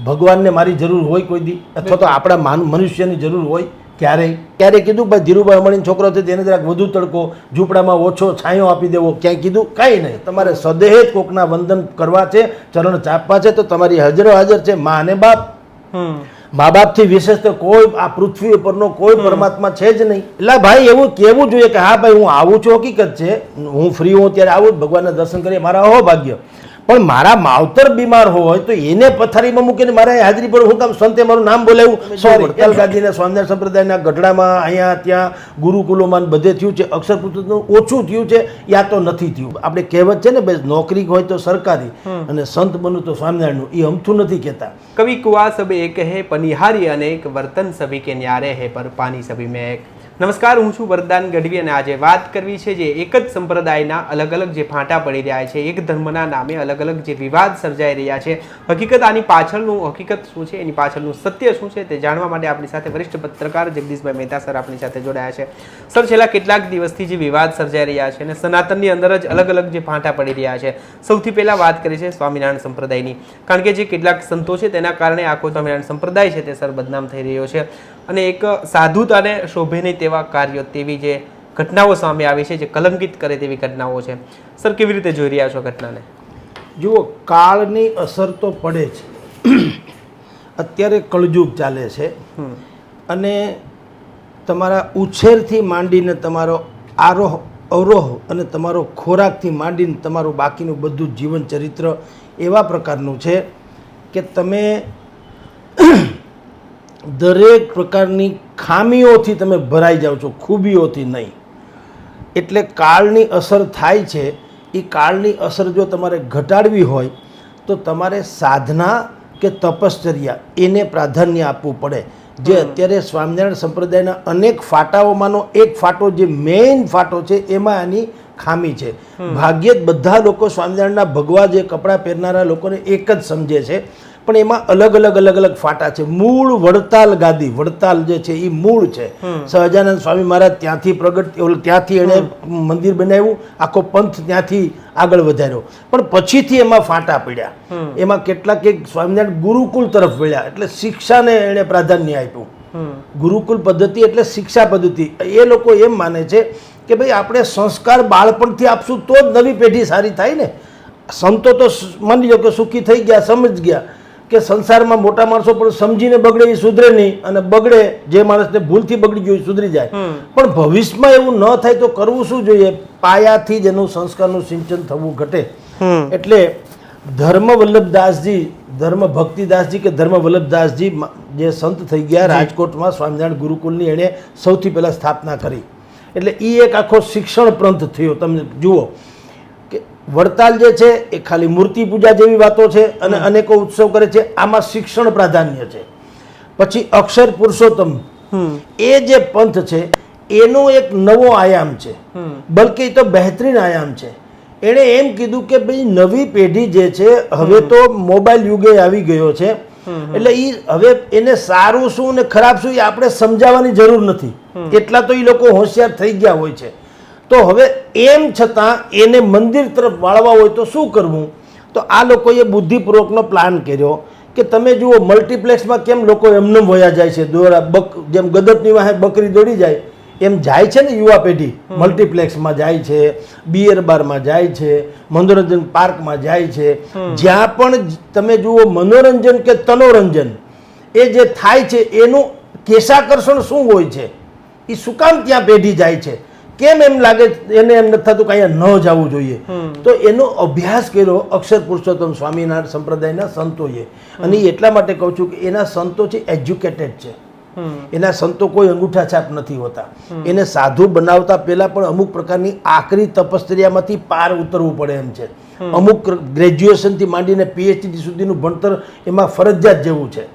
ભગવાનને મારી જરૂર હોય કોઈ દી, અથવા તો આપણા મનુષ્યની જરૂર હોય ક્યારેય કીધું ભાઈ ધીરુભાઈ અંબાણીનો છોકરો છે તેને જરાક વધુ તડકો, ઝૂંપડામાં ઓછો છાંયો આપી દેવો, ક્યાંય કીધું? કાંઈ નહીં. તમારે સદેહ જ કોકના વંદન કરવા છે, ચરણ ચાપવા છે, તો તમારી હાજર છે મા અને બાપ. મા બાપથી વિશેષ તો કોઈ આ પૃથ્વી ઉપરનો કોઈ પરમાત્મા છે જ નહીં. એટલે ભાઈ એવું કહેવું જોઈએ કે હા ભાઈ હું આવું છું, હકીકત છે, હું ફ્રી હોઉં ત્યારે આવું, ભગવાનના દર્શન કરીએ, મારા અહોભાગ્ય. પણ મારા માવતર બીમાર હોય તો એને પથારીમાં મૂકીને મારે હાજરી પર હું કામ સંતે મારું નામ બોલાવ્યું? વડતાલ ગાંધીના સ્વામિનારાયણ સંપ્રદાયના ગઢડામાં અહીંયા ત્યાં ગુરુકુલોમાં બધે થયું છે, અક્ષર પુસ્તકનું ઓછું થયું છે, યા તો નથી થયું. આપણે કહેવત છે ને ભાઈ, નોકરી હોય તો સરકારી અને સંત બનવું તો સ્વામિનારાયણનું, એ અમથું નથી કહેતા. કવિ કુआ सब एक है पनिहारी अनेक वर्तन सभी के न्यारे है पर पानी सभी में एक. નમસ્કાર, હું છું વરદાન ગઢવી અને આજે વાત કરવી છે જે એક જ સંપ્રદાયના અલગ અલગ જે ફાંટા પડી રહ્યા છે, એક ધર્મના નામે અલગ અલગ જે વિવાદ સર્જાઈ રહ્યા છે, હકીકત આની પાછળનું હકીકત શું છે, એની પાછળનું સત્ય શું છે તે જાણવા માટે આપણી સાથે વરિષ્ઠ પત્રકાર જગદીશભાઈ મહેતા સર આપણી સાથે જોડાયા છે. સર, છેલ્લા કેટલાક દિવસથી જે વિવાદ સર્જાઈ રહ્યા છે અને સનાતનની અંદર જ અલગ અલગ જે ફાંટા પડી રહ્યા છે, સૌથી પહેલા વાત કરી છે સ્વામિનારાયણ સંપ્રદાયની, કારણ કે જે કેટલાક સંતો છે તેના કારણે આખો સ્વામિનારાયણ સંપ્રદાય છે તે સર બદનામ થઈ રહ્યો છે અને એક સાધુતાને શોભે નહીં તેવા કાર્યો, તેવી જે ઘટનાઓ સામે આવી છે જે કલંકિત કરે તેવી ઘટનાઓ છે. સર, કેવી રીતે જોઈ રહ્યા છો ઘટનાને? જુઓ, કાળની અસર તો પડે છે. અત્યારે કળયુગ ચાલે છે અને તમારા ઉછેરથી માંડીને તમારો આરોહ અવરોહ અને તમારો ખોરાકથી માંડીને તમારું બાકીનું બધું જીવન ચરિત્ર એવા પ્રકારનું છે કે તમે દરેક પ્રકારની ખામીઓથી તમે ભરાઈ જાઓ છો, ખૂબીઓથી નહીં. એટલે કાળની અસર થાય છે. એ કાળની અસર જો તમારે ઘટાડવી હોય તો તમારે સાધના કે તપશ્ચર્યા એને પ્રાધાન્ય આપવું પડે. જે અત્યારે સ્વામિનારાયણ સંપ્રદાયના અનેક ફાટાઓમાંનો એક ફાટો, જે મેઇન ફાટો છે, એમાં આની ખામી છે. ભાગ્યે જ બધા લોકો સ્વામિનારાયણના ભગવા જે કપડાં પહેરનારા લોકોને એક જ સમજે છે, પણ એમાં અલગ અલગ ફાટા છે. મૂળ વડતાલ ગાદી, વડતાલ જે છે એ મૂળ છે. સહજાનંદ સ્વામી મહારાજ ત્યાંથી ત્યાંથી એણે મંદિર બનાવ્યું, આખો પંથ ત્યાંથી આગળ વધાર્યો, પણ પછીથી એમાં ફાટા પડ્યા. એમાં કેટલાક એક સ્વામિનારાયણ ગુરુકુળ તરફ વળ્યા, એટલે શિક્ષાને એણે પ્રાધાન્ય આપ્યું. ગુરુકુલ પદ્ધતિ એટલે શિક્ષા પદ્ધતિ. એ લોકો એમ માને છે કે ભાઈ આપણે સંસ્કાર બાળપણથી આપશું તો જ નવી પેઢી સારી થાય ને. સંતો તો માની લો કે સુખી થઈ ગયા, સમજ ગયા કે સંસારમાં મોટા માણસો પણ સમજીને બગડે એ સુધરે નહીં, અને બગડે જે માણસને ભૂલથી બગડી ગયું સુધરી જાય. પણ ભવિષ્યમાં એવું ન થાય તો કરવું શું જોઈએ? પાયાથી જ એનું સંસ્કારનું સિંચન થવું ઘટે. એટલે ધર્મ વલ્લભદાસજી, ધર્મ ભક્તિદાસજી કે ધર્મ વલ્લભદાસજી જે સંત થઈ ગયા, રાજકોટમાં સ્વામિનારાયણ ગુરુકુલની એણે સૌથી પહેલાં સ્થાપના કરી. એટલે એ એક આખો શિક્ષણ પંથ થયો. તમે જુઓ કે વડતાલ જે છે એ ખાલી મૂર્તિ પૂજા જેવી વાતો છે અને અનેકો ઉત્સવ કરે છે, આમાં શિક્ષણ પ્રાધાન્ય છે. પછી અક્ષર પુરુષોત્તમ એ જે પંથ છે એનો એક નવો આયામ છે, બલકે એ તો બહેતરીન આયામ છે. એણે એમ કીધું કે ભાઈ નવી પેઢી જે છે હવે તો મોબાઈલ યુગે આવી ગયો છે, એટલે એ હવે એને સારું શું ને ખરાબ શું એ આપણે સમજાવવાની જરૂર નથી. એટલા તો એ લોકો હોશિયાર થઈ ગયા હોય છે. તો હવે એમ છતાં એને મંદિર તરફ વાળવા હોય તો શું કરવું? તો આ લોકોએ બુદ્ધિપૂર્વકનો પ્લાન કર્યો કે તમે જુઓ મલ્ટીપ્લેક્સમાં કેમ લોકો એમને વયા જાય છે, દોરા જેમ ગદપની વાહે બકરી દોડી જાય એમ જાય છે ને યુવા પેઢી. મલ્ટીપ્લેક્સમાં જાય છે, બિયર બારમાં જાય છે, મનોરંજન પાર્કમાં જાય છે. જ્યાં પણ તમે જુઓ મનોરંજન કે તનોરંજન એ જે થાય છે એનું કેશાકર્ષણ શું હોય છે? એ શું કામ ત્યાં પેઢી જાય છે? કેમ એમ લાગે એને એમ નથી થતું કે અહીંયા ન જવું જોઈએ? તો એનો અભ્યાસ કર્યો અક્ષર પુરુષોત્તમ સ્વામિનારાયણ સંપ્રદાયના સંતોએ. અને એટલા માટે કહું છું કે એના સંતો છે એજ્યુકેટેડ છે. એના સંતો કોઈ અંગૂઠા છાપ નથી હોતા. એને સાધુ બનાવતા પહેલા પણ અમુક પ્રકારની આકરી તપશ્ચર્યામાંથી પાર ઉતરવું પડે એમ છે. અમુક ગ્રેજ્યુએશનથી માંડીને પીએચડી સુધીનું ભણતર એમાં ફરજિયાત જેવું છે,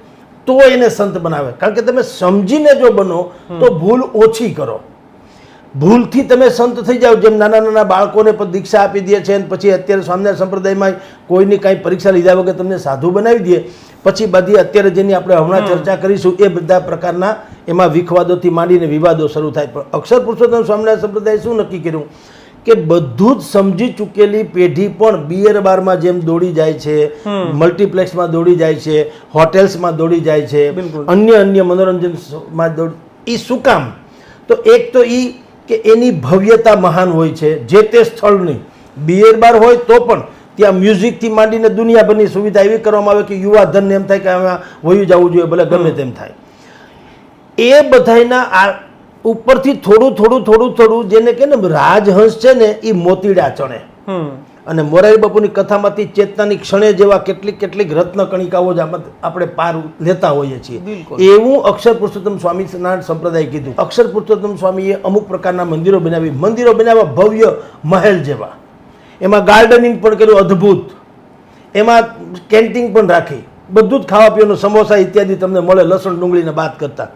તો એને સંત બનાવે. કારણ કે તમે સમજીને જો બનો તો ભૂલ ઓછી કરો. ભૂલથી તમે સંત થઈ જાઓ, જેમ નાના નાના બાળકોને પણ દીક્ષા આપી દે છે અને પછી અત્યારે સ્વામિનારાયણ સંપ્રદાયમાં કોઈની કાંઈ પરીક્ષા લીધા વગર તમને સાધુ બનાવી દે, પછી બધી અત્યારે જેની આપણે હમણાં ચર્ચા કરીશું એ બધા પ્રકારના એમાં વિખવાદોથી માંડીને વિવાદો શરૂ થાય. પણ અક્ષર પુરુષોત્તમ સ્વામિનારાયણ સંપ્રદાય શું નક્કી કર્યું કે બધું જ સમજી ચૂકેલી પેઢી પણ બિયર બારમાં જેમ દોડી જાય છે, મલ્ટીપ્લેક્સમાં દોડી જાય છે, હોટેલ્સમાં દોડી જાય છે, અન્ય મનોરંજનમાં એ શું કામ? તો એક તો એ કે એની ભવ્યતા મહાન હોય છે જે તે સ્થળની. બિયર બાર હોય તો પણ ત્યાં મ્યુઝિકથી માંડીને દુનિયાભરની સુવિધા એવી કરવામાં આવે કે યુવા ધનને એમ થાય કે આમાં વયું જવું જોઈએ, ભલે ગમે તેમ થાય. એ બધાના આ ઉપરથી થોડું જેને કે ને રાજહંસ છે ને એ મોતીડા ચણે. અને મોરારી બાપુની કથામાંથી ચેતનાની ક્ષણે જેવા કેટલીક રત્ન કણિકાઓ જ આપણે પાર લેતા હોઈએ છીએ. એવું અક્ષર પુરુષોત્તમ સ્વામિનારાયણ સંપ્રદાય કીધું. અક્ષર પુરુષોત્તમ સ્વામીએ અમુક પ્રકારના મંદિરો બનાવ્યા ભવ્ય મહેલ જેવા. એમાં ગાર્ડનિંગ પણ કર્યું અદ્ભુત, એમાં કેન્ટીન પણ રાખી, બધું જ ખાવા પીવાનું સમોસા ઇત્યાદિ તમને મળે લસણ ડુંગળીને બાદ કરતા.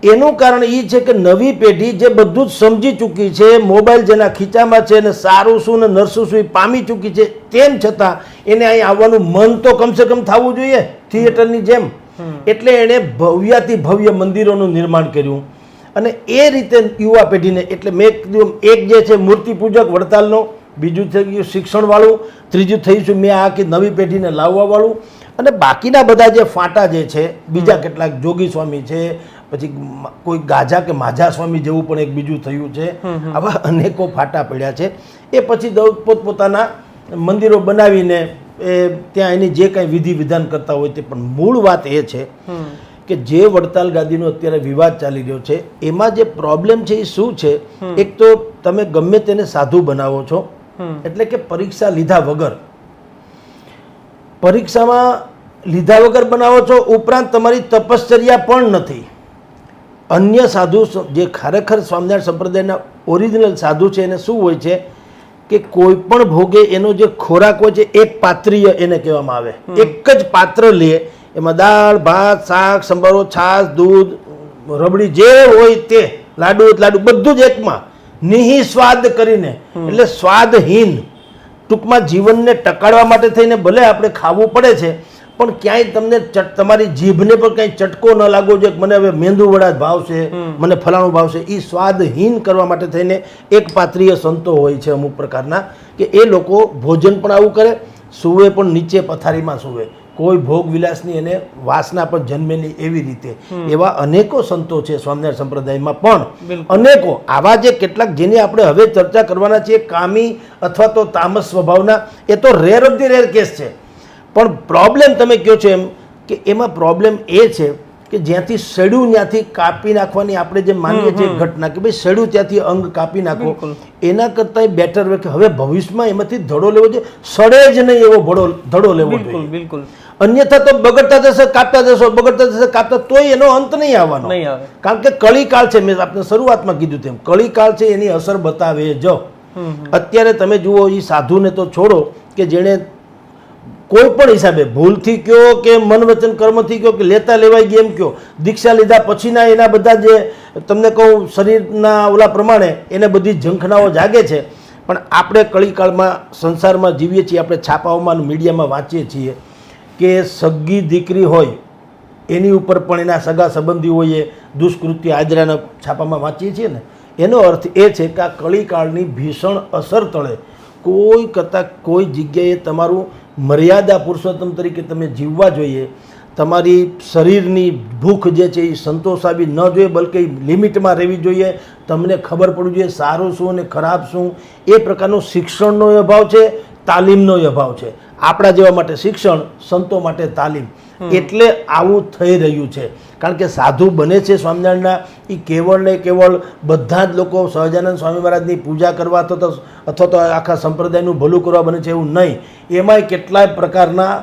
એનું કારણ એ છે કે નવી પેઢી જે બધું જ સમજી ચૂકી છે, મોબાઈલ જેના ખીચામાં છે ને સારું શું ને નરસું શું એ પામી ચૂકી છે, તેમ છતાં એને અહીં આવવાનું મન તો કમસે કમ થવું જોઈએ થિયેટરની જેમ. એટલે એણે ભવ્યાતિ ભવ્ય મંદિરોનું નિર્માણ કર્યું. અને એ રીતે યુવા પેઢીને, એટલે મેં કીધું એક જે છે મૂર્તિ પૂજક વડતાલનો, બીજું થઈ ગયું શિક્ષણવાળું, ત્રીજું થઈ ગયું મેં આખી નવી પેઢીને લાવવાવાળું, અને બાકીના બધા જે ફાંટા જે છે બીજા કેટલાક જોગી સ્વામી છે, પછી કોઈ ગાજા કે માજા સ્વામી જેવું પણ એક બીજું થયું છે. આવા અનેકો ફાટા પડ્યા છે. એ પછી પોતપોતાના મંદિરો બનાવીને એ ત્યાં એની જે કાંઈ વિધિ વિધાન કરતા હોય તે. પણ મૂળ વાત એ છે કે જે વડતાલ ગાદીનો અત્યારે વિવાદ ચાલી રહ્યો છે એમાં જે પ્રોબ્લેમ છે એ શું છે? એક તો તમે ગમે તેને સાધુ બનાવો છો, એટલે કે પરીક્ષા લીધા વગર, પરીક્ષામાં લીધા વગર બનાવો છો, ઉપરાંત તમારી તપશ્ચર્યા પણ નથી. અન્ય સાધુ જે ખરેખર સ્વામિનારાયણ સંપ્રદાયના ઓરિજિનલ સાધુ છે એને શું હોય છે કે કોઈ પણ ભોગે એનો જે ખોરાક હોય છે એક પાત્રીય એને કહેવામાં આવે. એક જ પાત્ર લે, એમાં દાળ ભાત શાક સંભારો છાશ દૂધ રબડી જે હોય તે, લાડુ બધું જ એકમાં નિહિસ્વાદ કરીને, એટલે સ્વાદહીન. ટૂંકમાં જીવનને ટકાડવા માટે થઈને ભલે આપણે ખાવું પડે છે, પણ ક્યાંય તમને તમારી જીભને પણ કંઈ ચટકો ન લાગવો જોઈએ, મને હવે મેંદુ વડા જ ભાવશે, મને ફલાણું ભાવશે. એ સ્વાદહીન કરવા માટે થઈને એક પાત્રીય સંતો હોય છે અમુક પ્રકારના, કે એ લોકો ભોજન પણ આવું કરે, સૂવે પણ નીચે પથારીમાં સૂવે, કોઈ ભોગ વિલાસની એને વાસના પણ જન્મેલી એવી રીતે. એવા અનેકો સંતો છે સ્વામિનારાયણ સંપ્રદાયમાં પણ, અનેકો આવા જે કેટલાક જેની આપણે હવે ચર્ચા કરવાના છીએ, કામી અથવા તો તામસ સ્વભાવના, એ તો rare of the rare case છે. પણ પ્રોબ્લેમ તમે કહો છો એમ કે એમાં પ્રોબ્લેમ એ છે કે જ્યાંથી સડ્યું ત્યાંથી કાપી નાખવાની આપણે જે માનીએ છીએ ઘટના, કે ભાઈ સડ્યું ત્યાંથી અંગ કાપી નાખો, એના કરતાં બેટર હોય કે હવે ભવિષ્યમાં એમાંથી ધડો લેવો જોઈએ, સડે જ નહીં એવો ધડો લેવો જોઈએ. બિલકુલ. અન્યથા તો બગડતા જશે કાપતા જશો, બગડતા જશે કાપતા, તોય એનો અંત નહીં આવવાનો. કારણ કે કળીકાળ છે, મેં આપણે શરૂઆતમાં કીધું તેમ કળીકાળ છે, એની અસર બતાવે જ. અત્યારે તમે જુઓ એ સાધુને તો છોડો કે જેણે કોઈ પણ હિસાબે ભૂલથી કયો કે મન વચન કર્મથી કયો કે લેતા લેવાય ગઈ એમ કયો, દીક્ષા લીધા પછીના એના બધા જે તમને કહું શરીરના ઓલા પ્રમાણે એને બધી ઝંખનાઓ જાગે છે. પણ આપણે કળીકાળમાં સંસારમાં જીવીએ છીએ, આપણે છાપાઓમાં મીડિયામાં વાંચીએ છીએ કે સગી દીકરી હોય એની ઉપર પણ એના સગા સંબંધીઓએ દુષ્કૃત્ય આદરાના છાપામાં વાંચીએ છીએ ને. એનો અર્થ એ છે કે આ કળીકાળની ભીષણ અસર તળે કોઈ કરતાં કોઈ જગ્યાએ તમારું મર્યાદા પુરુષોત્તમ તરીકે તમે જીવવા જોઈએ. તમારી શરીરની ભૂખ જે છે એ સંતોષાવી ન જોઈએ, બલકે લિમિટમાં રહેવી જોઈએ. તમને ખબર પડવી જોઈએ સારું શું અને ખરાબ શું. એ પ્રકારનું શિક્ષણનો અભાવ છે, તાલીમનો અભાવ છે. આપણા જેવા માટે શિક્ષણ, સંતો માટે તાલીમ. એટલે આવું થઈ રહ્યું છે. કારણ કે સાધુ બને છે સ્વામિનારાયણના એ કેવળ ને કેવળ બધા જ લોકો સહજાનંદ સ્વામી મહારાજની પૂજા કરવા અથવા તો આખા સંપ્રદાયનું ભલું કરવા બને છે એવું નહીં. એમાંય કેટલાય પ્રકારના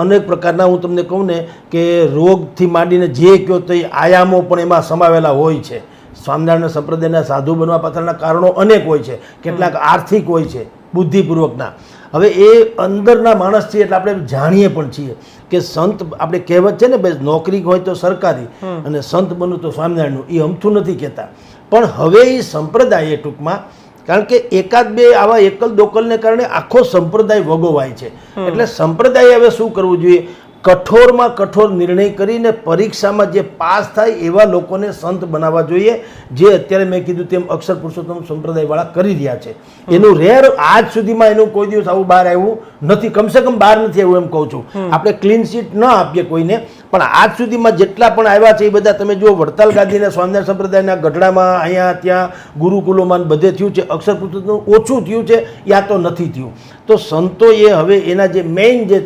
અનેક પ્રકારના હું તમને કહું ને કે રોગથી માંડીને જે કહો તો એ આયામો પણ એમાં સમાવેલા હોય છે. સ્વામિનારાયણ સંપ્રદાયના સાધુ બનવા પાછળના કારણો અનેક હોય છે. કેટલાક આર્થિક હોય છે, બુદ્ધિપૂર્વકના. હવે એ અંદરના માણસ છીએ એટલે આપણે જાણીએ પણ છીએ કે સંત, આપણે કહેવત છે ને ભાઈ નોકરી હોય તો સરકારી અને સંત બનવું તો સ્વામિનારાયણનું, એ અમથું નથી કહેતા. પણ હવે એ સંપ્રદાય ટૂંકમાં, કારણ કે એકાદ બે આવા એકલ દોકલને કારણે આખો સંપ્રદાય વગોવાય છે. એટલે સંપ્રદાય હવે શું કરવું જોઈએ? કઠોરમાં કઠોર નિર્ણય કરીને પરીક્ષામાં જે પાસ થાય એવા લોકોને સંત બનાવવા જોઈએ, જે અત્યારે મેં કીધું તેમ અક્ષર પુરુષોત્તમ સંપ્રદાયવાળા કરી રહ્યા છે. એનું રેર આજ સુધીમાં એનું કોઈ દિવસ આવું બહાર આવ્યું નથી, કમસે કમ બહાર નથી આવ્યું એમ કહું છું. આપણે ક્લીન શીટ ન આપીએ કોઈને, પણ આજ સુધીમાં જેટલા પણ આવ્યા છે એ બધા તમે જુઓ, વડતાલ ગાદીના સ્વામિનારાયણ સંપ્રદાયના ગઢડામાં, અહીંયા ત્યાં ગુરુકુલોમાં બધે થયું છે. અક્ષર પુરુષોત્તમ ઓછું થયું છે યા તો નથી થયું. તો સંતોએ હવે એના જે મેઇન જે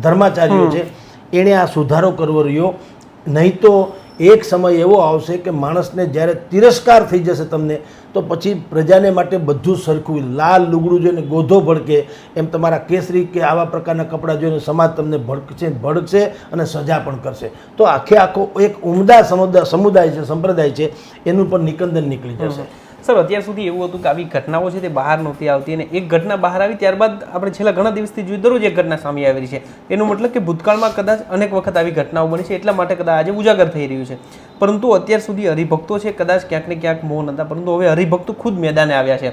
ધર્માચાર્યો છે એણે આ સુધારો કરવો રહ્યો. નહીં તો એક સમય એવો આવશે કે માણસને જ્યારે તિરસ્કાર થઈ જશે તમને, તો પછી પ્રજાને માટે બધું સરખું, લાલ લુગડું જોઈને ગોધો ભડકે એમ તમારા કેસરી કે આવા પ્રકારના કપડાં જોઈને સમાજ તમને ભડકશે અને સજા પણ કરશે. તો આખો એક ઉમદા સમુદાય છે, સંપ્રદાય છે, એનું પણ નિકંદન નીકળી જશે. સર, અત્યાર સુધી એવું હતું કે આવી ઘટનાઓ છે તે બહાર નહોતી આવતી, અને એક ઘટના બહાર આવી ત્યારબાદ આપણે છેલ્લા ઘણા દિવસથી જોઈએ દરરોજ એક ઘટના સામે આવી રહી છે. એનો મતલબ કે ભૂતકાળમાં કદાચ અનેક વખત આવી ઘટનાઓ બની છે, એટલા માટે કદાચ આજે ઉજાગર થઈ રહ્યું છે. પરંતુ અત્યાર સુધી હરિભક્તો છે કદાચ ક્યાંક ને ક્યાંક મૌન હતા, પરંતુ હવે હરિભક્તો ખુદ મેદાને આવ્યા છે.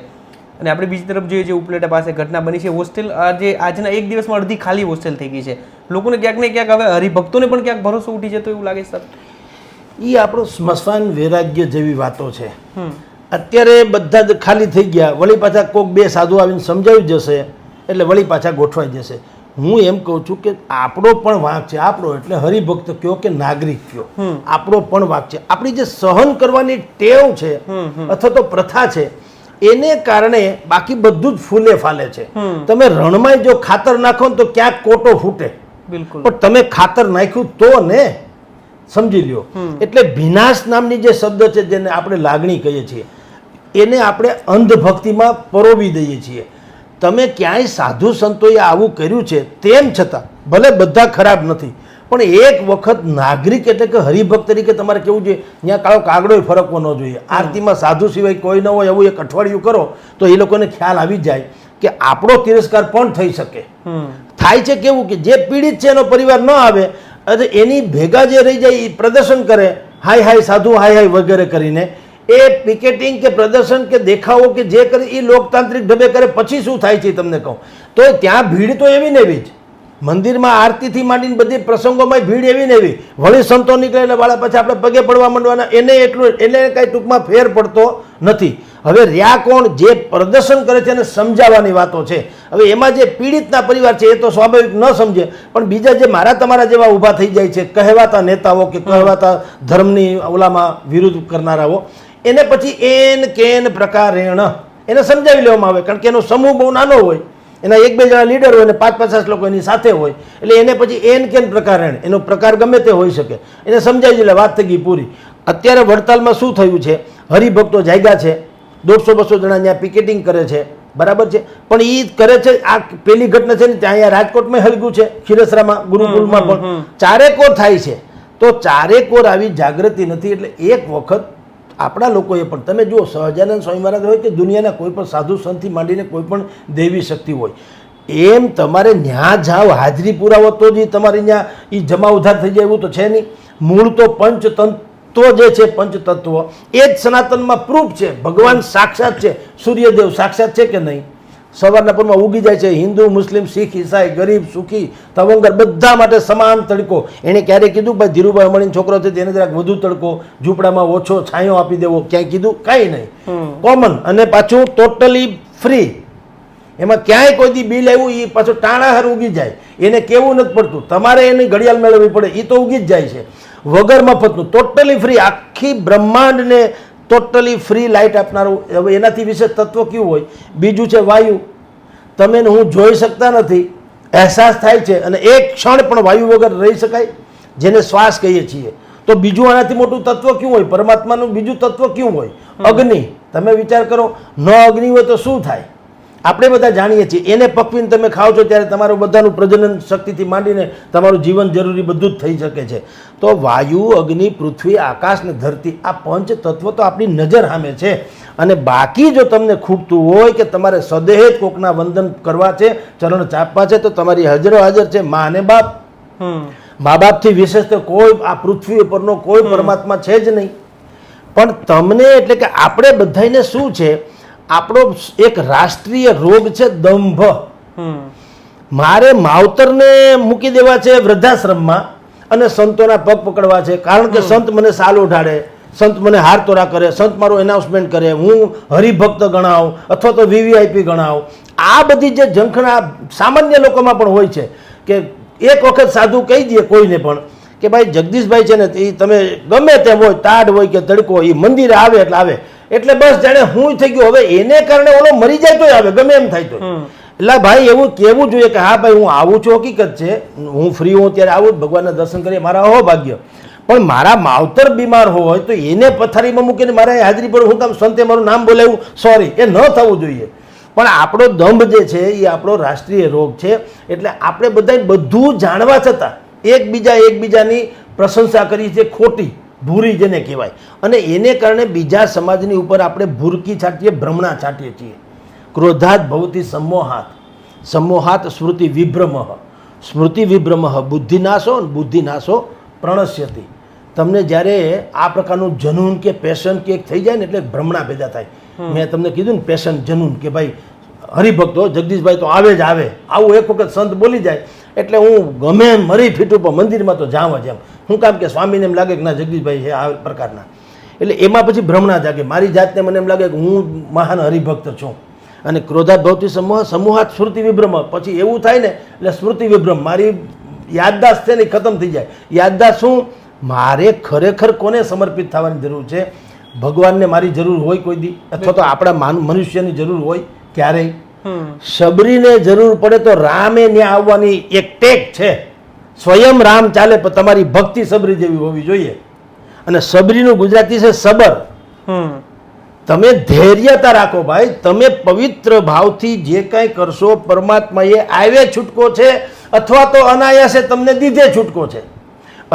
અને આપણે બીજી તરફ જોઈએ, જે ઉપલેટા પાસે ઘટના બની છે, હોસ્ટેલ આજે આજના એક દિવસમાં અડધી ખાલી હોસ્ટેલ થઈ ગઈ છે. લોકોને ક્યાંક ને ક્યાંક હવે હરિભક્તોને પણ ક્યાંક ભરોસો ઉઠી જતો એવું લાગે સર. એ આપણું સ્મશાન વૈરાગ્ય જેવી વાતો છે. અત્યારે બધા જ ખાલી થઈ ગયા, વળી પાછા કોઈક બે સાધુ આવીને સમજાવી જશે એટલે વળી પાછા ગોઠવાઈ જશે. હું એમ કહું છું કે આપણો પણ વાંક છે. આપણો એટલે હરિભક્ત કયો કે નાગરિક કયો, આપણો પણ વાંક છે. આપણી જે સહન કરવાની ટેવ છે અથવા તો પ્રથા છે, એને કારણે બાકી બધું જ ફૂલે ફાલે છે. તમે રણમાં જો ખાતર નાખો ને તો ક્યાંક કોટો ફૂટે, બિલકુલ, પણ તમે ખાતર નાખ્યું તો ને, સમજી લ્યો. એટલે ભીનાશ નામની જે શબ્દ છે, જેને આપણે લાગણી કહીએ છીએ, એને આપણે અંધભક્તિમાં પરોવી દઈએ છીએ. તમે ક્યાંય સાધુ સંતોએ આવું કર્યું છે, તેમ છતાં ભલે બધા ખરાબ નથી, પણ એક વખત નાગરિક એટલે કે હરિભક્ત તરીકે તમારે કેવું જોઈએ, ત્યાં કાળો કાગડો ફરકવો ન જોઈએ. આરતીમાં સાધુ સિવાય કોઈ ન હોય એવું એક અઠવાડિયું કરો તો એ લોકોને ખ્યાલ આવી જાય કે આપણો તિરસ્કાર પણ થઈ શકે. થાય છે કેવું કે જે પીડિત છે એનો પરિવાર ન આવે અને એની ભેગા જે રહી જાય એ પ્રદર્શન કરે, હાય હાય સાધુ, હાય હાય વગેરે કરીને, એ પિકેટિંગ કે પ્રદર્શન કે દેખાવો કે જે કરે એ લોકતાંત્રિક ઢબે કરે. પછી શું થાય છે તમને કહું તો, ત્યાં ભીડ તો એવી ને એવી જ, મંદિરમાં આરતીથી માંડીને બધી પ્રસંગોમાં ભીડ એવી ને એવી. વળી સંતો નીકળે એટલે વાળા પછી આપણે પગે પડવા માંડવાના, એને કાંઈ ટૂંકમાં ફેર પડતો નથી. હવે રહ્યા કોણ? જે પ્રદર્શન કરે છે એને સમજાવવાની વાતો છે. હવે એમાં જે પીડિતના પરિવાર છે એ તો સ્વાભાવિક ન સમજે, પણ બીજા જે મારા તમારા જેવા ઊભા થઈ જાય છે, કહેવાતા નેતાઓ કે કહેવાતા ધર્મની ઓલામાં વિરુદ્ધ કરનારાઓ, એને પછી એન કેન પ્રકારેણ એને સમજાવી લેવામાં આવે. કારણ કે એનો સમૂહ બહુ નાનો હોય, એના એક બે જણા લીડર હોય અને 50-50 લોકો એની સાથે હોય, એટલે એને પછી એન કેન પ્રકારેણ, એનો પ્રકાર ગમે તે હોઈ શકે, એને સમજાવી એટલે વાત થઈ ગઈ પૂરી. અત્યારે વડતાલમાં શું થયું છે, હરિભક્તો જાગ્યા છે, 150-200 જણા ત્યાં પિકેટિંગ કરે છે, બરાબર છે, પણ એ કરે છે. આ પેલી ઘટના છે ને ત્યાં અહીંયા રાજકોટમાં હલગું છે, ખીરસરામાં ગુરુકુલમાં પણ ચારેકોર થાય છે. તો ચારેકોર આવી જાગૃતિ નથી. એટલે એક વખત આપણા લોકોએ પણ, તમે જુઓ સહજાનંદ સ્વામી મહારાજ હોય કે દુનિયાના કોઈ પણ સાધુ સંતથી માંડીને કોઈ પણ દેવી શક્તિ હોય, એમ તમારે ન્યા જાઓ, હાજરી પુરાવો તો જ તમારે ત્યાં એ જમા ઉધાર થઈ જાય એવું તો છે નહીં. મૂળ તો પંચતત્વ જે છે, પંચતત્વ એ જ સનાતનમાં પ્રૂફ છે. ભગવાન સાક્ષાત છે, સૂર્યદેવ સાક્ષાત છે કે નહીં? સવારના પરમાં ઉગી જાય છે. હિન્દુ, મુસ્લિમ, શીખ, ઈસાઈ, ગરીબ, સુખી, તવંગર બધા માટે સમાન તડકો. એણે ક્યારે કીધું ભાઈ ધીરુભાઈ અંબાણીનો છોકરો છે તેને જરાક વધુ તડકો, ઝૂંપડામાં ઓછો છાંયો આપી દેવો, ક્યાંય કીધું? કાંઈ નહીં, કોમન. અને પાછું ટોટલી ફ્રી. એમાં ક્યાંય કોઈ દી બિલ આવ્યું એ પાછું ટાણાહાર ઉગી જાય, એને કેવું નથી પડતું, તમારે એની ઘડિયાળ મેળવવી પડે, એ તો ઉગી જ જાય છે વગર મફતનું, ટોટલી ફ્રી. આખી બ્રહ્માંડને ટોટલી ફ્રી લાઇટ આપનારું. હવે એનાથી વિશેષ તત્વ કેવું હોય? બીજું છે વાયુ. તમે હું જોઈ શકતા નથી, અહેસાસ થાય છે, અને એક ક્ષણ પણ વાયુ વગર રહી શકાય, જેને શ્વાસ કહીએ છીએ. તો બીજું આનાથી મોટું તત્વ ક્યું હોય? પરમાત્માનું બીજું તત્વ ક્યું હોય? અગ્નિ. તમે વિચાર કરો, ન અગ્નિ હોય તો શું થાય? આપણે બધા જાણીએ છીએ. એને પકવીને તમે ખાઓ છો ત્યારે તમારું બધાનું પ્રજનન શક્તિથી માંડીને તમારું જીવન જરૂરી બધું જ થઈ શકે છે. તો વાયુ, અગ્નિ, પૃથ્વી, આકાશ ને ધરતી, આ પંચ તત્વ તો આપણી નજર સામે છે. અને બાકી જો તમને ખૂટતું હોય કે તમારે સદેહ કોકના વંદન કરવા છે, ચરણ ચાપવા છે, તો તમારી હાજર છે મા અને બાપ. મા બાપથી વિશેષ તો કોઈ આ પૃથ્વી ઉપરનો કોઈ પરમાત્મા છે જ નહીં. પણ તમને એટલે કે આપણે બધાને શું છે, આપણો એક રાષ્ટ્રીય રોગ છે દંભ. મારે માવતરને મૂકી દેવા છે વૃદ્ધાશ્રમમાં અને સંતોના પગ પકડવા છે, કારણ કે સંત મને સાલ ઓઢાડે, સંત મને હાર તોરા કરે, સંત મારું એનાઉન્સમેન્ટ કરે, હું હરિભક્ત ગણાવ અથવા તો વીવીઆઈપી ગણાવ. આ બધી જે ઝંખના સામાન્ય લોકોમાં પણ હોય છે કે એક વખત સાધુ કહી દે કોઈને પણ કે ભાઈ જગદીશભાઈ છે ને એ તમે ગમે તેમ હોય, ટાઢ હોય કે તડકો, એ મંદિરે આવે એટલે બસ જાણે હું થઈ ગયો. હવે એને કારણે ઓલો મરી જાય તોય આવે, ગમે એમ થાય તો. એટલે ભાઈ એવું કહેવું જોઈએ કે હા ભાઈ હું આવું છું, હકીકત છે, હું ફ્રી હું ત્યારે આવું, ભગવાનના દર્શન કરીએ, મારા અહોભાગ્ય. પણ મારા માવતર બીમાર હોય તો એને પથારીમાં મૂકીને મારા હાજરી પર હું કામ સંતે મારું નામ બોલાવ્યું, સોરી, એ ન થવું જોઈએ. પણ આપણો દંભ જે છે એ આપણો રાષ્ટ્રીય રોગ છે. એટલે આપણે બધા બધું જાણવા છતાં એકબીજાની પ્રશંસા કરી છે, ખોટી ભૂરી જેને કહેવાય, અને એને કારણે બીજા સમાજની ઉપર આપણે ભૂરકી છાંટીએ, ભ્રમણા છાંટીએ છીએ. ક્રોધાત ભવતી સમોહાત સ્મૃતિ વિભ્રમઃ બુદ્ધિનાશો બુદ્ધિનાશો પ્રણશ્યતિ. તમને જ્યારે આ પ્રકારનું જનૂન કે પેશન કે થઈ જાય ને એટલે ભ્રમણા પેદા થાય. મેં તમને કીધું ને પેશન જનૂન, કે ભાઈ હરિભક્તો જગદીશભાઈ તો આવે જ આવે, આવું એક વખત સંત બોલી જાય એટલે હું ગમે એમ મરી ફીટું પણ મંદિરમાં તો જાઉં જ એમ. શું કામ કે સ્વામીને એમ લાગે કે ના જગદીશભાઈ છે આ પ્રકારના. એટલે એમાં પછી ભ્રમણા જાગે, મારી જાતને મને એમ લાગે કે હું મહાન હરિભક્ત છું. અને ક્રોધાત ભવતી સમૂહાત સ્મૃતિ વિભ્રમ, પછી એવું થાય ને એટલે સ્મૃતિ વિભ્રમ, મારી યાદદાસ્ત છે ને ખતમ થઈ જાય. યાદદાસ્ત શું, મારે ખરેખર કોને સમર્પિત થવાની જરૂર છે? ભગવાનને મારી જરૂર હોય કોઈ દી, અથવા તો આપણા મનુષ્યની જરૂર હોય ક્યારેય? શબરીને જરૂર પડે તો રામે ત્યાં આવવાની એક ટેક છે. સ્વયં રામ ચાલે પણ તમારી ભક્તિ સબરી જેવી હોવી જોઈએ. અને સબરીનું ગુજરાતી છે સબર. તમે ધૈર્યતા રાખો ભાઈ, તમે પવિત્ર ભાવથી જે કાંઈ કરશો પરમાત્માએ આવે છૂટકો છે અથવા તો અનાયાસે તમને દીધે છૂટકો છે.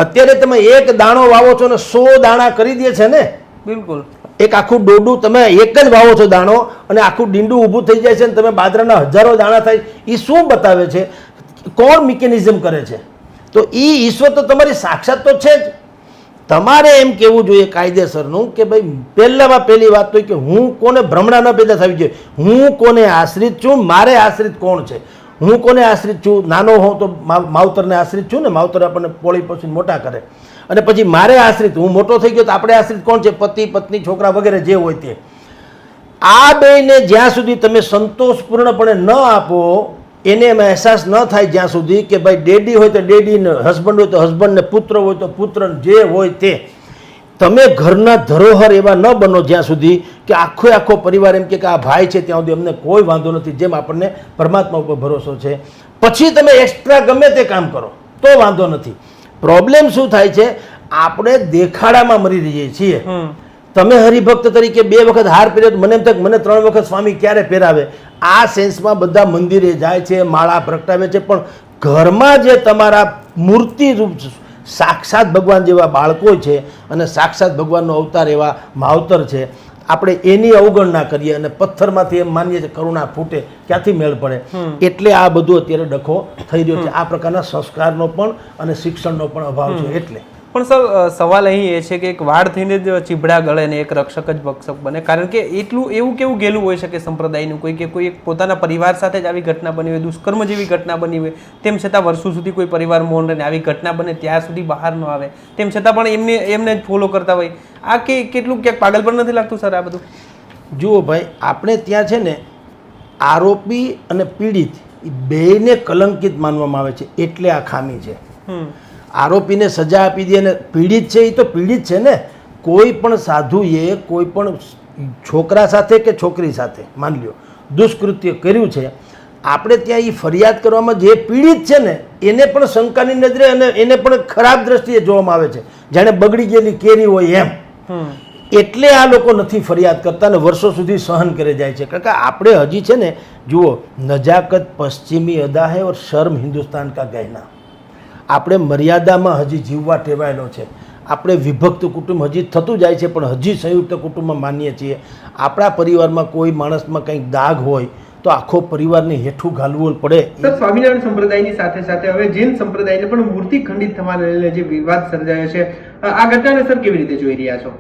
અત્યારે તમે એક દાણો વાવો છો ને 100 દાણા કરી દે છે ને. બિલકુલ. એક આખું ડોડું તમે એક જ વાવો છો દાણો અને આખું ડીંડું ઊભું થઈ જાય છે ને તમે બાજરાના હજારો દાણા થાય. એ શું બતાવે છે? કોણ મિકેનિઝમ કરે છે? તો એ ઈશ્વર તો તમારી સાક્ષાત તો છે જ. તમારે એમ કહેવું જોઈએ કાયદેસરનું કે ભાઈ પહેલામાં પહેલી વાત તો કે હું કોને ભ્રમણા ન પેદા થવી જોઈએ, હું કોને આશ્રિત છું, મારે આશ્રિત કોણ છે, હું કોને આશ્રિત છું. નાનો હોઉં તો માવતરને આશ્રિત છું ને, માવતર આપણને પોળી પોષીને મોટા કરે. અને પછી મારે આશ્રિત, હું મોટો થઈ ગયો તો આપણે આશ્રિત કોણ છે? પતિ પત્ની છોકરા વગેરે જે હોય તે. આ બેને જ્યાં સુધી તમે સંતોષપૂર્ણપણે ન આપો, એને એમાં અહેસાસ ન થાય જ્યાં સુધી કે ભાઈ ડેડી હોય તો ડેડીને, હસબન્ડ હોય તો હસબન્ડને, પુત્ર હોય તો પુત્ર, જે હોય તે, તમે ઘરના ધરોહર એવા ન બનો જ્યાં સુધી કે આખો પરિવાર એમ કે આ ભાઈ છે ત્યાં સુધી અમને કોઈ વાંધો નથી, જેમ આપણને પરમાત્મા ઉપર ભરોસો છે. પછી તમે એક્સ્ટ્રા ગમે તે કામ કરો તો વાંધો નથી. પ્રોબ્લેમ શું થાય છે? આપણે દેખાડામાં મરી રહીએ છીએ. તમે હરિભક્ત તરીકે 2 વખત હાર પહેર્યો, મને એમ થાય મને 3 વખત સ્વામી ક્યારે પહેરાવે. આ સેન્સમાં બધા મંદિરે જાય છે, માળા પ્રગટાવે છે, પણ ઘરમાં જે તમારા મૂર્તિ રૂપ સાક્ષાત ભગવાન જેવા બાળકો છે અને સાક્ષાત ભગવાનનો અવતાર એવા માવતર છે, આપણે એની અવગણના કરીએ અને પથ્થરમાંથી એમ માનીએ કે કરુણા ફૂટે, ક્યાંથી મેળ પડે? એટલે આ બધું અત્યારે ડખો થઈ રહ્યો છે. આ પ્રકારના સંસ્કારનો પણ અને શિક્ષણનો પણ અભાવ છે. એટલે પણ સર સવાલ અહીં એ છે કે એક વાડ થઈને જ ચીબડા ગળે ને એક રક્ષક જ ભક્ષક બને, કારણ કે એટલું એવું કેવું ગેલું હોઈ શકે સંપ્રદાયનું કોઈ કે કોઈ એક પોતાના પરિવાર સાથે જ આવી ઘટના બની હોય, દુષ્કર્મ જેવી ઘટના બની હોય, તેમ છતાં વર્ષો સુધી કોઈ પરિવાર મૌન રહીને આવી ઘટના બને ત્યાં સુધી બહાર ન આવે, તેમ છતાં પણ એમને જ ફોલો કરતા હોય. આ કેટલું ક્યાંક પાગલ પણ નથી લાગતું સર આ બધું? જુઓ ભાઈ, આપણે ત્યાં છે ને આરોપી અને પીડિત બેયને કલંકિત માનવામાં આવે છે, એટલે આ ખામી છે. આરોપીને સજા આપી દે અને પીડિત છે એ તો પીડિત છે ને. કોઈ પણ સાધુએ કોઈ પણ છોકરા સાથે કે છોકરી સાથે માની લ્યો દુષ્કૃત્ય કર્યું છે, આપણે ત્યાં એ ફરિયાદ કરવામાં જે પીડિત છે ને એને પણ શંકાની નજરે અને એને પણ ખરાબ દ્રષ્ટિએ જોવામાં આવે છે, જાણે બગડી ગયેલી કેરી હોય એમ. એટલે આ લોકો નથી ફરિયાદ કરતા ને વર્ષો સુધી સહન કરી જાય છે. કારણ કે આપણે હજી છે ને, જુઓ, નજાકત પશ્ચિમી અદા હૈ ઓર શર્મ હિન્દુસ્તાન કા ગહેના. આપણે મર્યાદામાં હજી જીવવા ટેવાયેલો છે. આપણે વિભક્ત કુટુંબ હજી થતું જાય છે, પણ હજી સંયુક્ત કુટુંબમાં માનીએ છીએ. આપણા પરિવારમાં કોઈ માણસમાં કંઈક દાગ હોય તો આખો પરિવારને હેઠું ઘાલવું પડે. સ્વામિનારાયણ સંપ્રદાયની સાથે સાથે હવે જૈન સંપ્રદાયને પણ મૂર્તિ ખંડિત થવાને લઈને જે વિવાદ સર્જાયો છે, આ ઘટનાને સર કેવી રીતે જોઈ રહ્યા છો?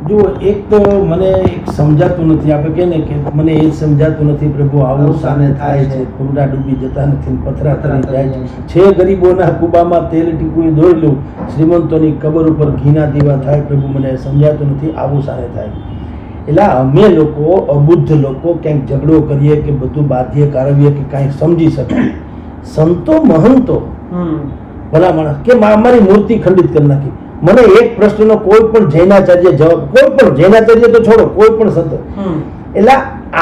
જુઓ, એક તો મને એક સમજાતું નથી. આપણે કહે ને કે મને એ સમજાતું નથી પ્રભુ, આવું શાને થાય છે, કુંડા ડૂબી જતા નથી ને પથરા તરી જાય છે ગરીબોના કુબામાં તેલ ટીપું દોરી લઉં, શ્રીમંતોની કબર ઉપર ઘીના દીવા થાય. પ્રભુ મને સમજાતું નથી આવું શાને થાય. એટલે અમે લોકો અબુદ્ધ લોકો ક્યાંક ઝઘડો કરીએ કે બધું બાધીએ કારવીએ કે કાંઈક સમજી શકાય. સંતો મહંતો ભલા માણસ કે અમારી મૂર્તિ ખંડિત કરી નાખી. મને એક પ્રશ્નનો કોઈ પણ જૈનાચાર્ય જવાબ, કોઈ પણ જૈનાચાર્ય તો છોડો, કોઈ પણ સંત, એટલે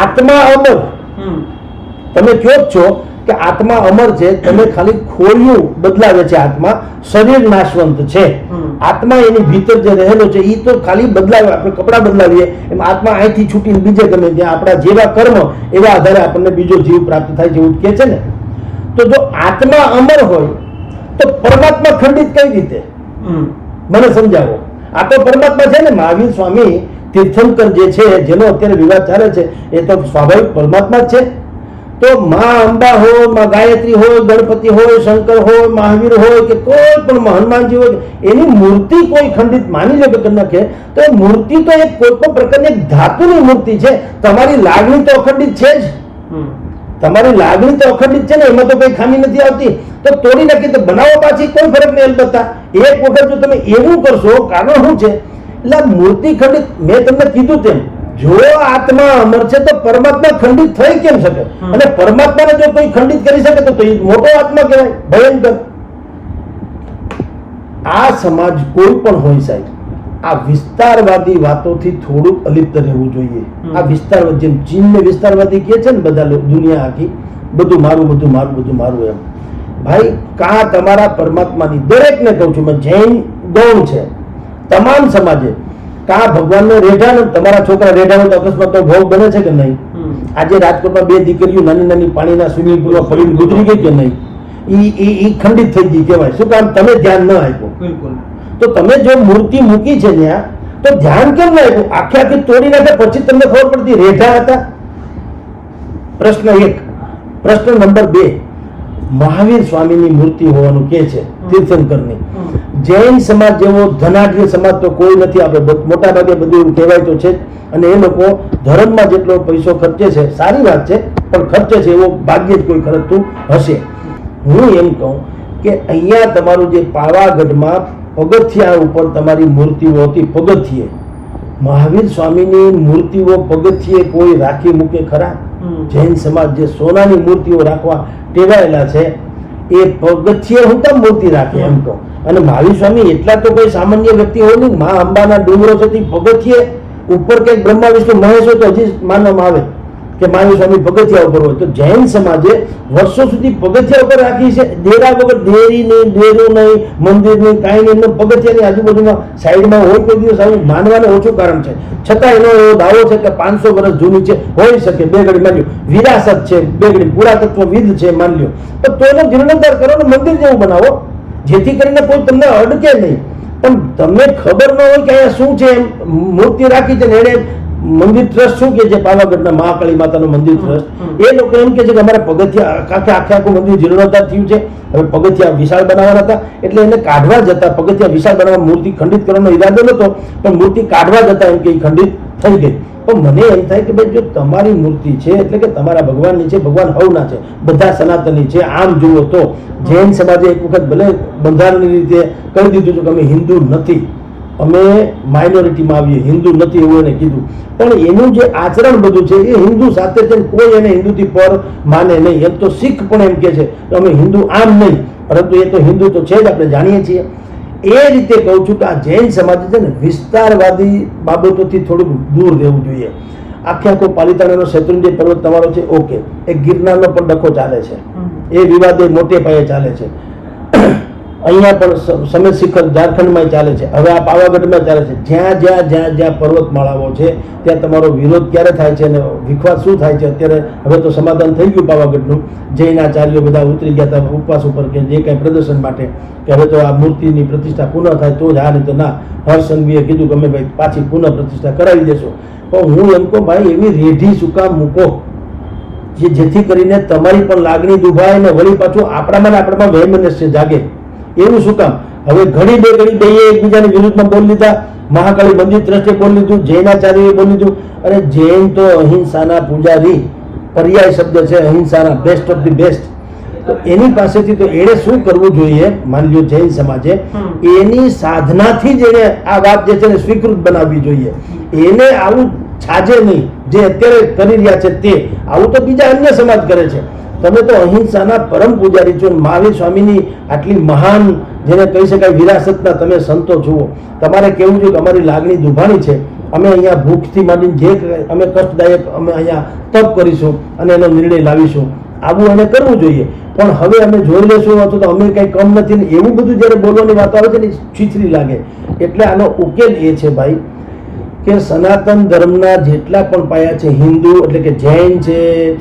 આત્મા અમર તમે કહો જ છો કે આત્મા અમર છે, તમે ખાલી ખોળિયું બદલાવે છે, આત્મા શરીર નાશવંત છે. આત્મા એની ભીતર જે રહેલો છે એ તો ખાલી બદલાવે. આપણે કપડાં બદલાવીએ એમ આત્મા અહીંથી છૂટીને બીજે ગમે ત્યાં આપણા જેવા કર્મ એવા આધારે આપણને બીજો જીવ પ્રાપ્ત થાય છે, એવું કહે છે ને. તો જો આત્મા અમર હોય તો પરમાત્મા ખંડિત કઈ રીતે? મને સમજાવો. આ તો પરમાત્મા છે ને. મહાવીર સ્વામી તીર્થંકર જે છે, જેનો અત્યારે વિવાદ ચાલે છે, એ તો સ્વાભાવિક પરમાત્મા જ છે. તો મા અંબા હોય, મા ગાયત્રી હોય, ગણપતિ હોય, શંકર હોય, મહાવીર હોય કે કોઈ પણ હનુમાનજી હોય, એની મૂર્તિ કોઈ ખંડિત માની લો કે કરી નાખે તો એ મૂર્તિ તો એક કોઈ પણ પ્રકારની ધાતુની મૂર્તિ છે. તમારી લાગણી તો અખંડિત છે જ. તમારી લાગણી તો અખંડિત છે ને, એમાં તો કઈ ખામી નથી આવતી. તો તોડી નાખી તો બનાવો પાછી કોઈ ફરક નહીં. અલબત્તા એક વખત જો તમે એવું કરશો, કારણ શું છે? એટલે મૂર્તિ ખંડિત, મેં તમને કીધું તેમ, જો આત્મા અમર છે તો પરમાત્મા ખંડિત થઈ કેમ શકે? અને પરમાત્માને જો કોઈ ખંડિત કરી શકે તો એ મોટો આત્મા કહેવાય, ભયંકર. આ સમાજ કોઈ પણ હોય સાહેબ, આ વિસ્તારવાદી વાતોથી થોડું અલિપ્ત રહેવું જોઈએ. આ વિસ્તારવાદ, જેમ ચીનને વિસ્તારવાદી કહે છે ને બધા દુનિયા આખી, બધું મારું, બધું મારું, બધું મારું એમ. ભાઈ, કાં તમારા પરમાત્માની, દરેકને કહું છું મેં, જૈન ગૌણ છે, તમામ સમાજે, કાં ભગવાનને રેઢાનો, તમારા છોકરા રેઢાનો તો અકસ્માતનો ભોગ બને છે કે નહીં? આજે રાજકોટમાં 2 દીકરીઓ નાની નાની પાણીના સ્વિમિંગ પુલમાં પડીને ગુજરી ગઈ કે નહીં? એ ખંડિત થઈ ગઈ કહેવાય. શું કામ? તમે ધ્યાન ન આપ્યું. બિલકુલ. તો તમે જો મૂર્તિ મૂકી છે ત્યાં, તો ધ્યાન કેમ ન આપ્યું? આખે આખી તોડી નાખે પછી તમને ખબર પડતી રેઢા હતા. પ્રશ્ન 1. પ્રશ્ન નંબર 2, મહાવીર સ્વામીની મૂર્તિ હોવાનું કે છે, તીર્થંકરની. જૈન સમાજ જેવો ધનાઢ્ય સમાજ તો કોઈ નથી. આપણે મોટા ભાગે બધું કહેવાય તો છે જ. અને એ લોકો ધર્મમાં જેટલો પૈસો ખર્ચે છે, સારી વાત છે, પણ ખર્ચે છે એવો ભાગ્યે જ કોઈ ખર્ચતું હશે. હું એમ કહું કે અહીંયા તમારું જે પાવાગઢમાં પગથિયા ઉપર તમારી મૂર્તિઓ હતી, પગથિયે મહાવીર સ્વામીની મૂર્તિઓ પગથિયે કોઈ રાખી મૂકે ખરા? જૈન સમાજ જે સોનાની મૂર્તિઓ રાખવા ટેવાયેલા છે, એ પગથિયે હું કેમ મૂર્તિ રાખે એમ કહું. અને મહાવીર સ્વામી એટલા તો કોઈ સામાન્ય વ્યક્તિ હોય નહીં. મા અંબાના ડુંગરો છે, પગથિયે ઉપર કંઈક બ્રહ્મા વિષ્ણુ મહેશ હોય તો હજી માનવામાં આવે કે મહાવીર સ્વામી પગથિયા ઉપર હોય. તો જૈન સમાજે વર્ષો સુધી પગથિયા ઉપર રાખી છે, ડેરા વગર. ડેરી નહીં, ડેરું નહીં, મંદિર નહીં, કાંઈ નહીં, પગથિયાની આજુબાજુમાં સાઈડમાં હોય કોઈ દિવસ આવું માનવાનું ઓછું કારણ છે. છતાં એનો એવો દાવો છે કે 500 વર્ષ જૂની છે, હોઈ શકે. બે ઘડી માન્યો વિરાસત છે, બે ઘડી પુરાતત્વવિદ છે, માન લ્યો. તો એનો જીર્ણોદ્ધાર કરો ને મંદિર જેવું બનાવો, જેથી કરીને કોઈ તમને અડકે નહીં. પણ તમને ખબર ન હોય કે અહીંયા શું છે, મૂર્તિ રાખી છે ને એને મંદિર ટ્રસ્ટ શું કે છે, પાવાગઢના મહાકાળી માતાનું મંદિર ટ્રસ્ટ, એ લોકો એમ કે છે કે અમારે પગથિયા આખે આખું મંદિર જીર્ણોદ્ધાર થયું છે, હવે પગથિયા વિશાળ બનાવવાના હતા, એટલે એને કાઢવા જતા, પગથિયા વિશાળ બનાવવા મૂર્તિ ખંડિત કરવાનો ઈરાદો નહોતો, પણ મૂર્તિ કાઢવા જતા એમ કે ખંડિત થઈ ગઈ. તો મને એમ થાય કે ભાઈ, જો તમારી મૂર્તિ છે એટલે કે તમારા ભગવાનની છે, ભગવાન હવના છે, બધા સનાતની છે. આમ જુઓ તો જૈન સમાજે એક વખત ભલે બંધારણની રીતે કહી દીધું હતું કે અમે હિન્દુ નથી, અમે માઇનોરિટીમાં આવીએ, હિન્દુ નથી એવું એને કીધું, પણ એનું જે આચરણ બધું છે એ હિન્દુ સાથે છે. કોઈ એને હિન્દુથી પર માને નહીં. એમ તો શીખ પણ એમ કે છે કે અમે હિન્દુ આમ નહીં, પરંતુ એ તો હિન્દુ તો છે જ, આપણે જાણીએ છીએ. એ રીતે કહું છું કે આ જૈન સમાજ છે ને, વિસ્તારવાદી બાબતોથી થોડુંક દૂર રહેવું જોઈએ. આખે આખો પાલિતાણાનો શેત્રુંજય પર્વત તમારો છે, ઓકે, એ ગિરનારનો પણ ડખો ચાલે છે, એ વિવાદ એ મોટે પાયે ચાલે છે. અહીંયા પણ સમેત શિખર ઝારખંડમાં ચાલે છે, હવે આ પાવાગઢમાં ચાલે છે. જ્યાં પર્વતમાળાઓ છે ત્યાં તમારો વિરોધ ક્યારે થાય છે અને વિખવાદ શું થાય છે? અત્યારે હવે તો સમાધાન થઈ ગયું પાવાગઢનું. જૈનાચાર્યો બધા ઉતરી ગયા હતા ઉપવાસ ઉપર કે જે કાંઈ પ્રદર્શન માટે, કે હવે તો આ મૂર્તિની પ્રતિષ્ઠા પુનઃ થાય તો જ. હા, નહીં તો ના. હર્ષ સંઘવીએ કીધું કે અમે ભાઈ પાછી પુનઃ પ્રતિષ્ઠા કરાવી દેશો. પણ હું એમ કહું ભાઈ, એવી રેઢી શું કામ મૂકો જેથી કરીને તમારી પણ લાગણી દુભાય ને વળી પાછું આપણામાં વહેમનસ્ય જાગે? એવું શું કામ? હવે ઘડી બે એકબીજાની વિરુદ્ધમાં બોલી લીધા. મહાકાળી મંદિર ટ્રસ્ટે બોલી લીધું, જૈનાચાર્યએ બોલી લીધું. અને જૈન તો અહિંસાના પૂજારી, પર્યાય શબ્દ છે અહિંસાના, બેસ્ટ ઓફ ધી બેસ્ટ. તો એની પાસેથી તો એણે શું કરવું જોઈએ, માની લો જૈન સમાજે એની સાધનાથી જ એને આ વાત જે છે ને સ્વીકૃત બનાવવી જોઈએ. એને આવું છાજે નહીં જે અત્યારે કરી રહ્યા છે તે, આવું તો બીજા અન્ય સમાજ કરે છે. તમે તો અહિંસાના પરમ પૂજારી છો. મહાવીર સ્વામીની આટલી મહાન, જેને કહી શકાય વિરાસતના તમે સંતો જુઓ. તમારે કેવું જોઈએ કે અમારી લાગણી દુભાણી છે, અમે અહીંયા ભૂખથી માંડીને જે અમે કષ્ટદાયક અમે અહીંયા તપ કરીશું અને એનો નિર્ણય લાવીશું, આવું અમે કરવું જોઈએ. પણ હવે અમે જોઈ લેશું અથવા તો અમે કંઈ કમ નથી ને એવું બધું જ્યારે બોલવાની વાતો આવે છે ને છીછરી લાગે. એટલે આનો ઉકેલ એ છે ભાઈ કે સનાતન ધર્મના જેટલા પણ પાયા છે, હિન્દુ એટલે કે જૈન છે,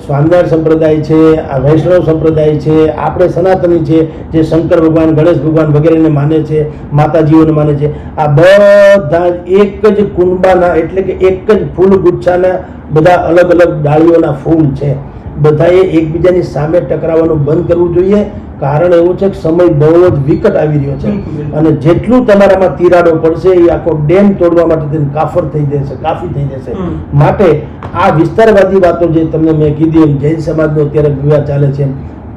સ્વામિનારાયણ સંપ્રદાય છે, આ વૈષ્ણવ સંપ્રદાય છે, આપણે સનાતની છે જે શંકર ભગવાન, ગણેશ ભગવાન વગેરેને માને છે, માતાજીઓને માને છે, આ બધા એક જ કુંભાના એટલે કે એક જ ફૂલ ગુચ્છાના બધા અલગ અલગ ડાળીઓના ફૂલ છે. બધાએ એકબીજાની સામે ટકરાવવાનું બંધ કરવું જોઈએ. કારણ એવું છે કે સમય બહુ જ વિકટ આવી રહ્યો છે અને જેટલું તમારામાં તિરાડો પડશે એ આખો ડેમ તોડવા માટે કાફર થઈ જશે, કાફી થઈ જશે. માટે આ વિસ્તારવાદી વાતો જે તમને મેં કીધી એમ જૈન સમાજનો અત્યારે વિવાદ ચાલે છે,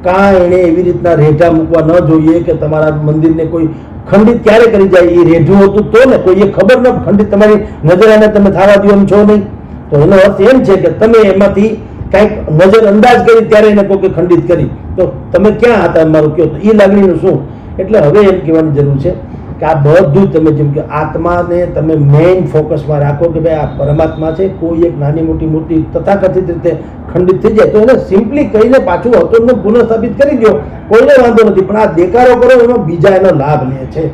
કાં એણે એવી રીતના રેઢા મૂકવા ન જોઈએ કે તમારા મંદિરને કોઈ ખંડિત ક્યારે કરી જાય. એ રેઢું હતું તો ને કોઈ એ ખબર ન ખંડિત તમારી નજરાને તમે થવા દો એમ છો નહીં. તો એનો અર્થ એમ છે કે તમે એમાંથી કંઈક નજર અંદાજ કરી ત્યારે એને કોઈ ખંડિત કરી તો તમે ક્યાં હતા મારું કહો તો એ લાગણીનું શું. એટલે હવે એમ કહેવાની જરૂર છે કે આ બધું તમે જેમ કે આત્માને તમે મેઇન ફોકસમાં રાખો કે ભાઈ આ પરમાત્મા છે. કોઈ એક નાની મોટી મૂર્તિ તથાકથિત રીતે ખંડિત થઈ જાય તો એને સિમ્પલી કહીને પાછું અવતરને પુનઃસ્થાપિત કરી દો, કોઈને વાંધો નથી. પણ આ દેકારો કરો એમાં બીજા એનો લાભ લે છે.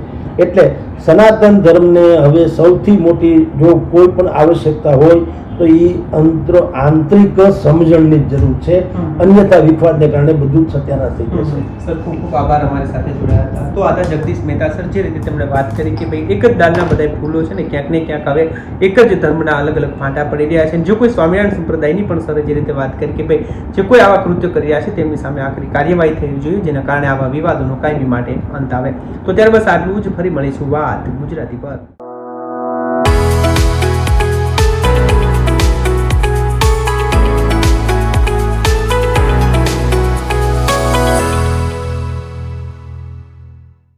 એટલે સનાતન ધર્મને હવે સૌથી મોટી જો કોઈ પણ આવશ્યકતા હોય તો એ આંતરિક સમજણની જરૂર છે. અન્યથા વિખવાદને કારણે બધું જ સત્યાનાશ થઈ જશે. સર ખૂબ ખૂબ આભાર અમારી સાથે જોડાયા હતા. તો આદા જગદીશ મહેતા સર જે રીતે તેમણે વાત કરી કે ભાઈ એક જ દાળના બધા ફૂલો છે ને ક્યાંક ને ક્યાંક હવે એક જ ધર્મના અલગ અલગ ફાંટા પડી રહ્યા છે. જો કોઈ સ્વામિનારાયણ સંપ્રદાયની પણ સરે જે રીતે વાત કરી કે ભાઈ જે કોઈ આવા કૃત્ય કરી રહ્યા છે તેમની સામે આખરી કાર્યવાહી થવી જોઈએ જેના કારણે આવા વિવાદોનો કાયમી માટે અંત આવે. તો ત્યાર બસ આટલું જ. ફરી મળીશું વાત ગુજરાતી પર.